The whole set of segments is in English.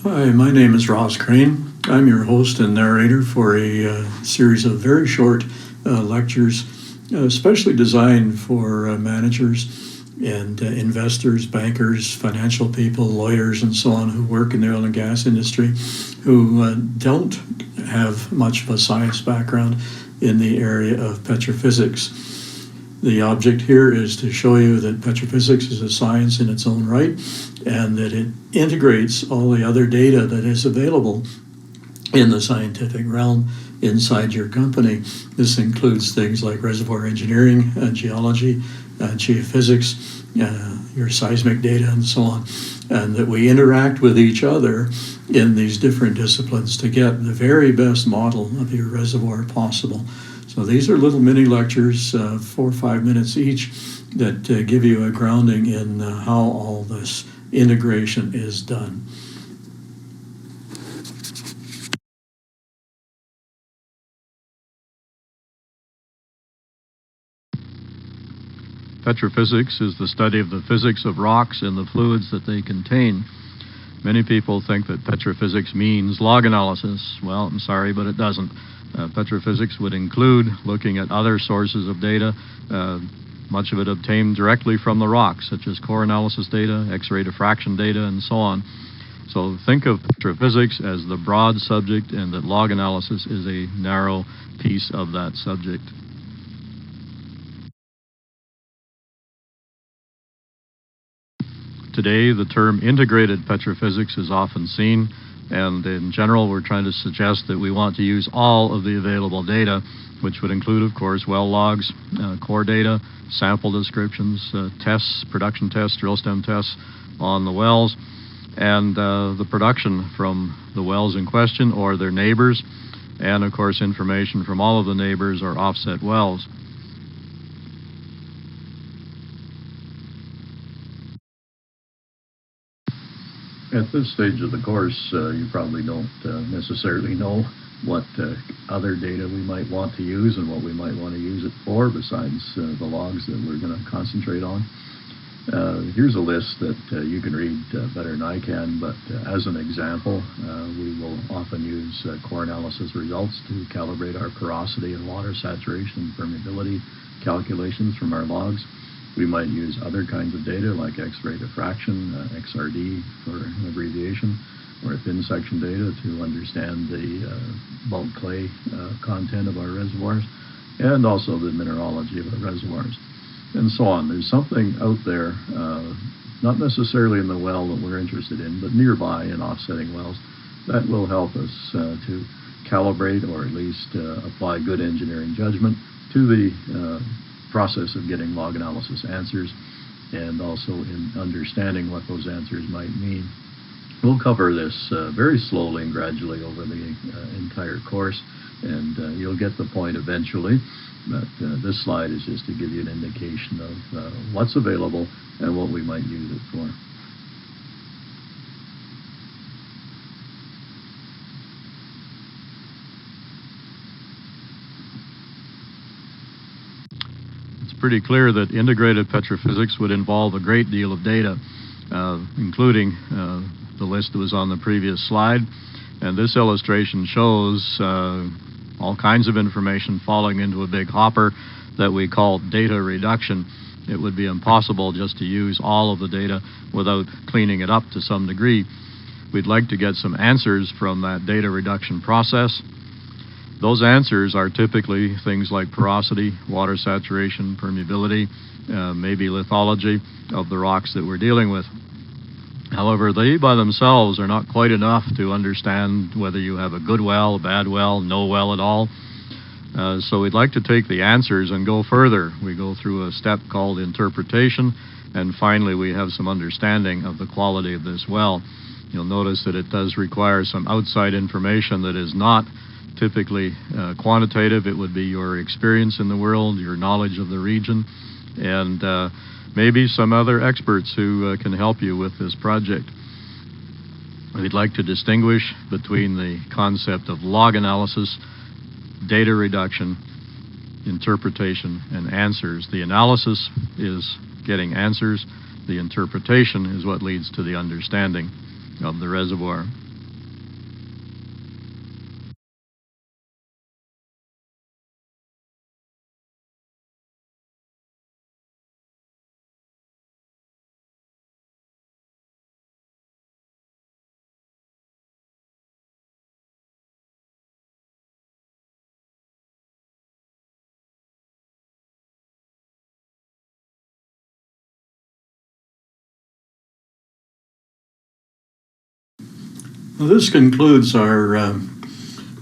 Hi, my name is Ross Crane. I'm your host and narrator for a series of very short lectures, especially designed for managers and investors, bankers, financial people, lawyers, and so on who work in the oil and gas industry who don't have much of a science background in the area of petrophysics. The object here is to show you that petrophysics is a science in its own right and that it integrates all the other data that is available in the scientific realm inside your company. This includes things like reservoir engineering, geology, geophysics, your seismic data, and so on, and that we interact with each other in these different disciplines to get the very best model of your reservoir possible. So these are little mini lectures, 4 or 5 minutes each, that give you a grounding in how all this integration is done. Petrophysics is the study of the physics of rocks and the fluids that they contain. Many people think that petrophysics means log analysis. Well, I'm sorry, but it doesn't. Petrophysics would include looking at other sources of data, much of it obtained directly from the rocks, such as core analysis data, X-ray diffraction data, and so on. So think of petrophysics as the broad subject, and that log analysis is a narrow piece of that subject. Today, the term integrated petrophysics is often seen, and in general, we're trying to suggest that we want to use all of the available data, which would include, of course, well logs, core data, sample descriptions, tests, production tests, drill stem tests on the wells, and the production from the wells in question or their neighbors, and of course, information from all of the neighbors or offset wells. At this stage of the course, you probably don't necessarily know what other data we might want to use and what we might want to use it for besides the logs that we're going to concentrate on. Here's a list that you can read better than I can, but as an example, we will often use core analysis results to calibrate our porosity and water saturation and permeability calculations from our logs. We might use other kinds of data like X-ray diffraction, XRD for abbreviation, or thin section data to understand the bulk clay content of our reservoirs, and also the mineralogy of our reservoirs, and so on. There's something out there, not necessarily in the well that we're interested in, but nearby in offsetting wells, that will help us to calibrate or at least apply good engineering judgment to the process of getting log analysis answers, and also in understanding what those answers might mean. We'll cover this very slowly and gradually over the entire course, and you'll get the point eventually, but this slide is just to give you an indication of what's available and what we might use it for. Pretty clear that integrated petrophysics would involve a great deal of data, including the list that was on the previous slide. And this illustration shows all kinds of information falling into a big hopper that we call data reduction. It would be impossible just to use all of the data without cleaning it up to some degree. We'd like to get some answers from that data reduction process. Those answers are typically things like porosity, water saturation, permeability, maybe lithology of the rocks that we're dealing with. However, they by themselves are not quite enough to understand whether you have a good well, a bad well, no well at all. So we'd like to take the answers and go further. We go through a step called interpretation, and finally we have some understanding of the quality of this well. You'll notice that it does require some outside information that is not typically quantitative. It would be your experience in the world, your knowledge of the region, and maybe some other experts who can help you with this project. We'd like to distinguish between the concept of log analysis, data reduction, interpretation, and answers. The analysis is getting answers. The interpretation is what leads to the understanding of the reservoir. Well, this concludes our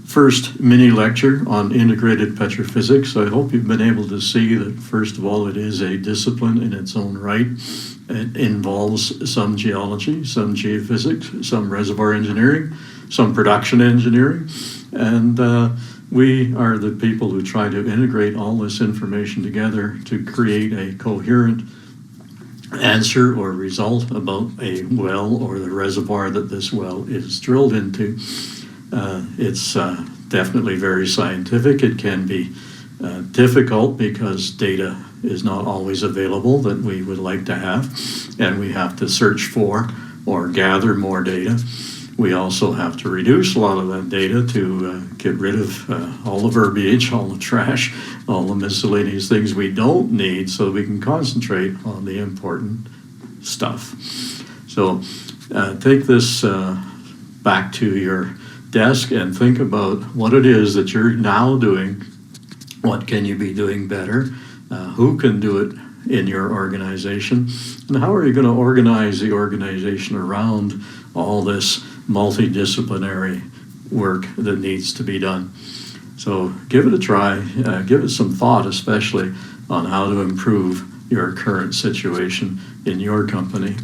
first mini lecture on integrated petrophysics. I hope you've been able to see that, first of all, it is a discipline in its own right. It involves some geology, some geophysics, some reservoir engineering, some production engineering, and we are the people who try to integrate all this information together to create a coherent answer or result about a well or the reservoir that this well is drilled into. It's definitely very scientific. It can be difficult because data is not always available that we would like to have, and we have to search for or gather more data. We also have to reduce a lot of that data to get rid of all the verbiage, all the trash, all the miscellaneous things we don't need so we can concentrate on the important stuff. So take this back to your desk and think about what it is that you're now doing. What can you be doing better? Who can do it in your organization? And how are you going to organize the organization around all this multidisciplinary work that needs to be done? So give it a try, give it some thought, especially on how to improve your current situation in your company.